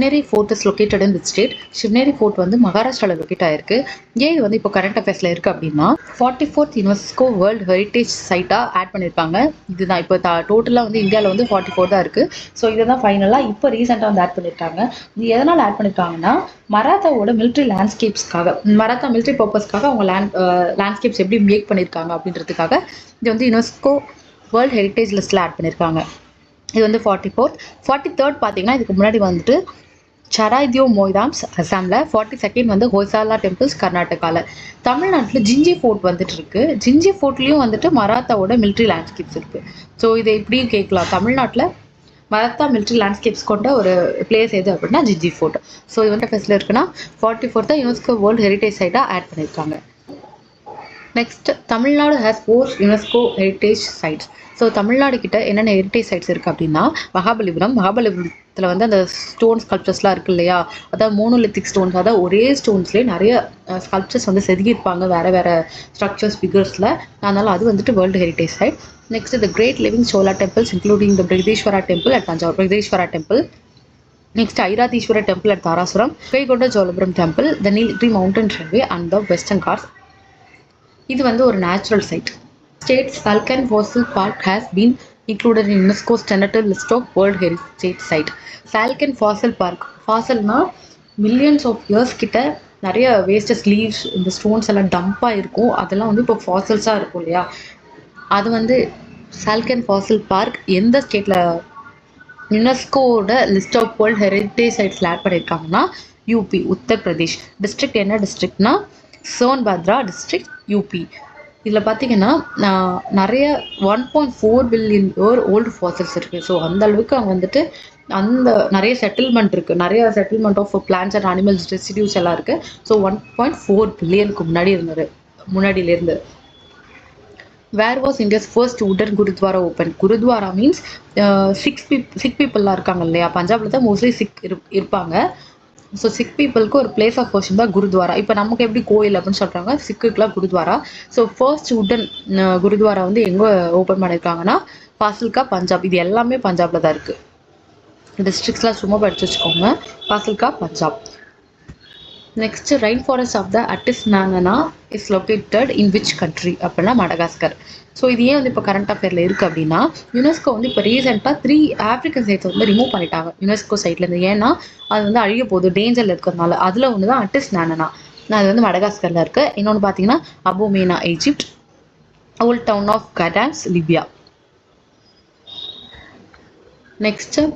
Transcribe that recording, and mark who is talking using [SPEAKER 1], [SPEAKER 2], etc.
[SPEAKER 1] Shivneri Fort is located in which state? Shivneri Fort வந்து மகாராஷ்டிரால locate ஆயிருக்கு. ஏன் இது வந்து இப்போ கரண்ட் அஃபேர்ஸ்ல இருக்கு அப்படின்னா 44th யுனெஸ்கோ வேர்ல்டு ஹெரிட்டேஜ் சைட்டா ஆட் பண்ணியிருக்காங்க. இதுதான் இப்போ டோட்டலாக வந்து இந்தியாவில் வந்து 44 தான் இருக்கு. ஸோ இதுதான் ஃபைனலாக இப்போ ரீசெண்டாக வந்து ஆட் பண்ணியிருக்காங்க. இது எதனால் ஆட் பண்ணியிருக்காங்கன்னா மராத்தாவோட மிலிட்ரி லேண்ட்ஸ்கேப்ஸ்க்காக, மராத்தா மிலிட்ரி பர்பஸ்க்காக அவங்க லேண்ட்ஸ்கேப்ஸ் எப்படி மேக் பண்ணியிருக்காங்க அப்படின்றதுக்காக இது வந்து யுனெஸ்கோ வேர்ல்டு ஹெரிட்டேஜ் லிஸ்ட்டில் ஆட் பண்ணியிருக்காங்க. இது வந்து 44th. 43rd பார்த்தீங்கன்னா இதுக்கு முன்னாடி வந்துட்டு சராய்தியோ மொய்தாம்ஸ் அசாமில், 42nd வந்து ஹொய்சாலா டெம்பிள்ஸ் கர்நாடகாவில். தமிழ்நாட்டில் ஜிஞ்சி ஃபோர்ட் வந்துட்டு இருக்கு. ஜிஞ்சி ஃபோர்ட்லேயும் வந்துட்டு மராத்தாவோட மிலிட்ரி லேண்ட்ஸ்கேப்ஸ் இருக்குது. ஸோ இதை இப்படியும் கேட்கலாம், தமிழ்நாட்டில் மராத்தா மிலிட்ரி லேண்ட்ஸ்கேப்ஸ் கொண்ட ஒரு பிளேஸ் எது அப்படின்னா ஜிஞ்சி ஃபோர்ட். ஸோ இது வந்து ஃபெஸ்ட்டில் இருக்குன்னா 44th யுனெஸ்கோ வேர்ல்டு ஹெரிட்டேஜ் சைட்டாக ஆட் பண்ணியிருக்காங்க. Next, Tamil Nadu has 4 UNESCO heritage sites. So Tamil Nadu கிட்ட என்னென்ன ஹெரிட்டேஜ் சைட்ஸ் இருக்குது அப்படின்னா மகாபலிபுரத்தில் வந்து அந்த ஸ்டோன் ஸ்கல்ப்சர்ஸ்லாம் இருக்குது இல்லையா, அதாவது மோனோலித்திக் ஸ்டோன்ஸ், அதாவது ஒரே ஸ்டோன்ஸ்லேயே நிறைய ஸ்கல்ப்சர்ஸ் வந்து செதுக்கியிருப்பாங்க வேறு ஸ்ட்ரக்சர்ஸ் ஃபிகர்ஸில். அதனால் அது வந்துட்டு world heritage site. Next, the great living Chola temples including the Brihadeeswara temple at Thanjavur, Brihadeeswara temple. Next, Airavatesvara temple at Darasuram, Gangaikonda Cholapuram temple, the Nilgiri mountain railway and the Western Ghats. இது வந்து ஒரு natural site. State Salcan Fossil Park has been included in UNESCO's tentative list of World Heritage Site. Salcan Fossil Park, ஃபாசல்னா millions of years கிட்ட நிறைய wastes leaves, இந்த stones எல்லாம் டம்பாக இருக்கும், அதெல்லாம் வந்து இப்போ ஃபாசல்ஸாக இருக்கும் இல்லையா, அது வந்து Salcan Fossil Park எந்த ஸ்டேட்டில் யுனெஸ்கோவோட லிஸ்ட் ஆஃப் வேர்ல்ட் ஹெரிட்டேஜ் சைட்ஸில் ஆட் பண்ணியிருக்காங்கன்னா யூபி, உத்தரப்பிரதேஷ். டிஸ்ட்ரிக்ட் என்ன டிஸ்ட்ரிக்ட்னா சோன்பத்ரா டிஸ்ட்ரிக்ட், யூபி. இதில் பார்த்தீங்கன்னா நிறைய 1.4 பில்லியன் இயர் ஓல்டு ஃபாசல்ஸ் இருக்குது. ஸோ அந்த அளவுக்கு அவங்க வந்துட்டு அந்த நிறைய செட்டில்மெண்ட் இருக்குது, நிறைய settlement of plants and animals residues எல்லாம் இருக்குது. ஸோ 1.4 பில்லியனுக்கு முன்னாடியிலேருந்து. வேர் வாஸ் இந்தியாஸ் ஃபர்ஸ்ட் உடன் குருத்வாரா ஓப்பன்? குருத்வாரா மீன்ஸ் சிக் பீப்புளெலாம் இருக்காங்க இல்லையா, பஞ்சாபில் தான் மோஸ்ட்லி சிக் இருப்பாங்க. ஸோ சிக் பீப்புளுக்கு ஒரு பிளேஸ் ஆஃப் வர்ஷிப் தான் குருத்வாரா. இப்போ நமக்கு எப்படி கோயில் அப்படின்னு சொல்கிறாங்க, சிக்குக்கெலாம் குருத்வாரா. ஸோ ஃபர்ஸ்ட் உடன் குருத்வாரா வந்து எங்கே ஓப்பன் பண்ணியிருக்காங்கன்னா ஃபாசில்கா, பஞ்சாப். இது எல்லாமே பஞ்சாபில் தான் இருக்குது. டிஸ்ட்ரிக்ஸ்லாம் சும்மா படித்து வச்சுக்கோங்க. Fazilka, Punjab. Next, rain forest of the Atsinanana is located in which country அப்படின்னா மடகாஸ்கர். ஸோ இது ஏன் வந்து இப்போ கரண்ட் அஃபேரில் இருக்குது அப்படின்னா யுனெஸ்கோ வந்து இப்போ ரீசெண்டாக 3 ஆஃப்ரிக்கன் சைட்ஸ் வந்து ரிமூவ் பண்ணிட்டாங்க யுனெஸ்கோ சைட்லேருந்து. ஏன்னா அது வந்து அழிய போகுது, டேஞ்சரில் இருக்கிறதுனால. அதில் ஒன்று தான் அட்டிஸ்னானா, அது வந்து மடகாஸ்கரில் இருக்குது. இன்னொன்று பார்த்தீங்கன்னா Abu Mena, Egypt. Old town of Ghadames, Libya. Next,